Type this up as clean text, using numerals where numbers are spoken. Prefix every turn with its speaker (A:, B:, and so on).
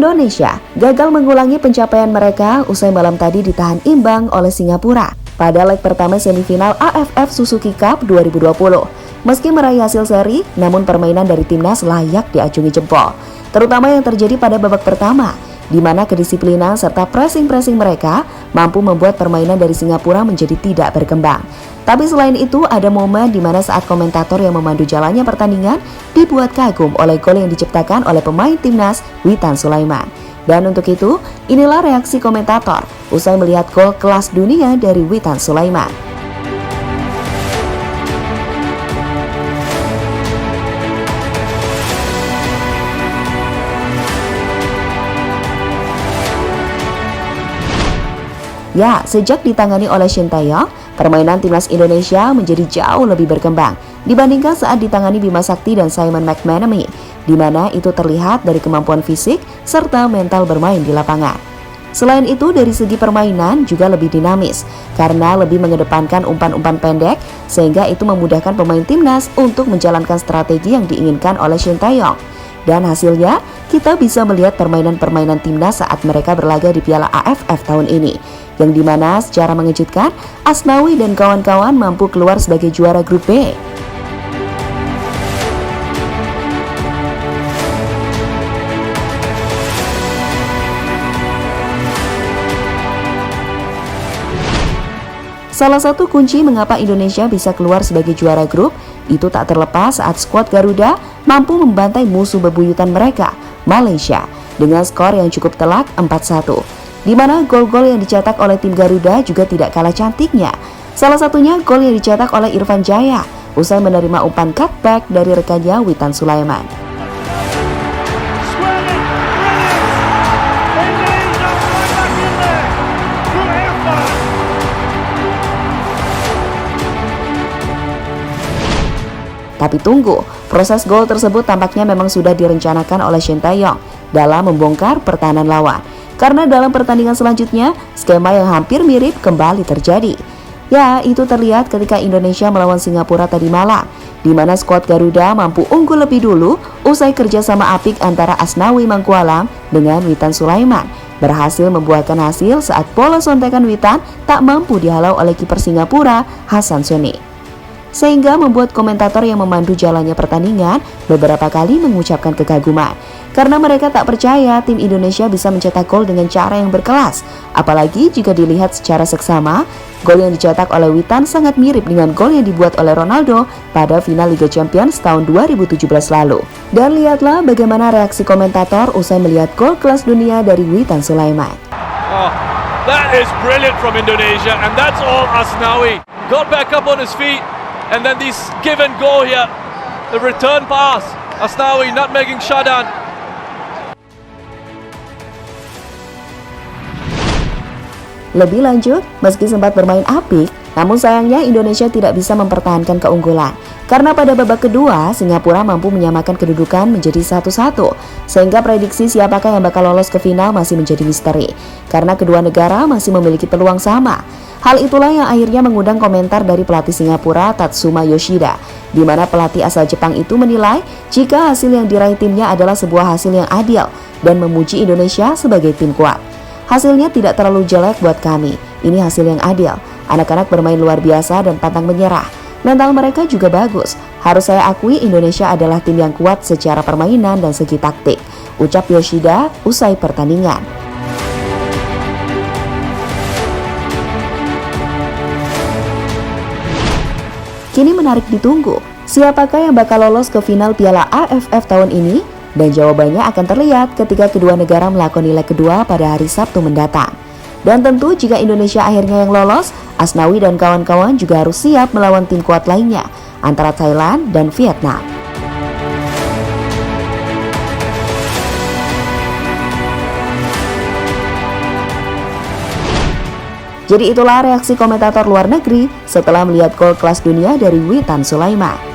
A: Indonesia gagal mengulangi pencapaian mereka usai malam tadi ditahan imbang oleh Singapura pada leg pertama semifinal AFF Suzuki Cup 2020. Meski meraih hasil seri, namun permainan dari timnas layak diacungi jempol, terutama yang terjadi pada babak pertama, di mana kedisiplinan serta pressing mereka mampu membuat permainan dari Singapura menjadi tidak berkembang. Tapi selain itu, ada momen di mana saat komentator yang memandu jalannya pertandingan dibuat kagum oleh gol yang diciptakan oleh pemain timnas Witan Sulaiman. Dan untuk itu, inilah reaksi komentator usai melihat gol kelas dunia dari Witan Sulaiman. Ya, sejak ditangani oleh Shin Tae-yong, permainan timnas Indonesia menjadi jauh lebih berkembang dibandingkan saat ditangani Bima Sakti dan Simon McManamy, di mana itu terlihat dari kemampuan fisik serta mental bermain di lapangan. Selain itu, dari segi permainan juga lebih dinamis karena lebih mengedepankan umpan-umpan pendek, sehingga itu memudahkan pemain timnas untuk menjalankan strategi yang diinginkan oleh Shin Tae-yong. Dan hasilnya, kita bisa melihat permainan-permainan timnas saat mereka berlaga di Piala AFF tahun ini, yang dimana secara mengejutkan, Asnawi dan kawan-kawan mampu keluar sebagai juara grup B. Salah satu kunci mengapa Indonesia bisa keluar sebagai juara grup itu tak terlepas saat skuad Garuda mampu membantai musuh bebuyutan mereka, Malaysia, dengan skor yang cukup telak 4-1. Di mana gol-gol yang dicetak oleh tim Garuda juga tidak kalah cantiknya. Salah satunya gol yang dicetak oleh Irfan Jaya usai menerima umpan cutback dari rekannya Witan Sulaiman. Tapi tunggu, proses gol tersebut tampaknya memang sudah direncanakan oleh Shin Tae-yong dalam membongkar pertahanan lawan. Karena dalam pertandingan selanjutnya, skema yang hampir mirip kembali terjadi. Ya, itu terlihat ketika Indonesia melawan Singapura tadi malam, di mana skuad Garuda mampu unggul lebih dulu usai kerjasama apik antara Asnawi Mangkualam dengan Witan Sulaiman berhasil membuahkan hasil saat bola sontekan Witan tak mampu dihalau oleh kiper Singapura, Hassan Suni. Sehingga membuat komentator yang memandu jalannya pertandingan beberapa kali mengucapkan kekaguman karena mereka tak percaya tim Indonesia bisa mencetak gol dengan cara yang berkelas. Apalagi jika dilihat secara seksama, gol yang dicetak oleh Witan sangat mirip dengan gol yang dibuat oleh Ronaldo pada final Liga Champions tahun 2017 lalu. Dan lihatlah bagaimana reaksi komentator usai melihat gol kelas dunia dari Witan Sulaiman.
B: Oh, that is brilliant from Indonesia, and that's all Asnawi. Got back up on his feet. And then this give and go here, the return pass, Asnawi nutmegging Shadan.
A: Lebih lanjut, meski sempat bermain apik, namun sayangnya Indonesia tidak bisa mempertahankan keunggulan. Karena pada babak kedua, Singapura mampu menyamakan kedudukan menjadi 1-1, sehingga prediksi siapakah yang bakal lolos ke final masih menjadi misteri. Karena kedua negara masih memiliki peluang sama. Hal itulah yang akhirnya mengundang komentar dari pelatih Singapura Tatsuma Yoshida, di mana pelatih asal Jepang itu menilai jika hasil yang diraih timnya adalah sebuah hasil yang adil dan memuji Indonesia sebagai tim kuat. Hasilnya tidak terlalu jelek buat kami, ini hasil yang adil. Anak-anak bermain luar biasa dan pantang menyerah. Mental mereka juga bagus. Harus saya akui Indonesia adalah tim yang kuat secara permainan dan segi taktik, ucap Yoshida usai pertandingan. Kini menarik ditunggu, siapakah yang bakal lolos ke final Piala AFF tahun ini? Dan jawabannya akan terlihat ketika kedua negara melakoni leg kedua pada hari Sabtu mendatang. Dan tentu jika Indonesia akhirnya yang lolos, Asnawi dan kawan-kawan juga harus siap melawan tim kuat lainnya, antara Thailand dan Vietnam. Jadi itulah reaksi komentator luar negeri setelah melihat gol kelas dunia dari Witan Sulaiman.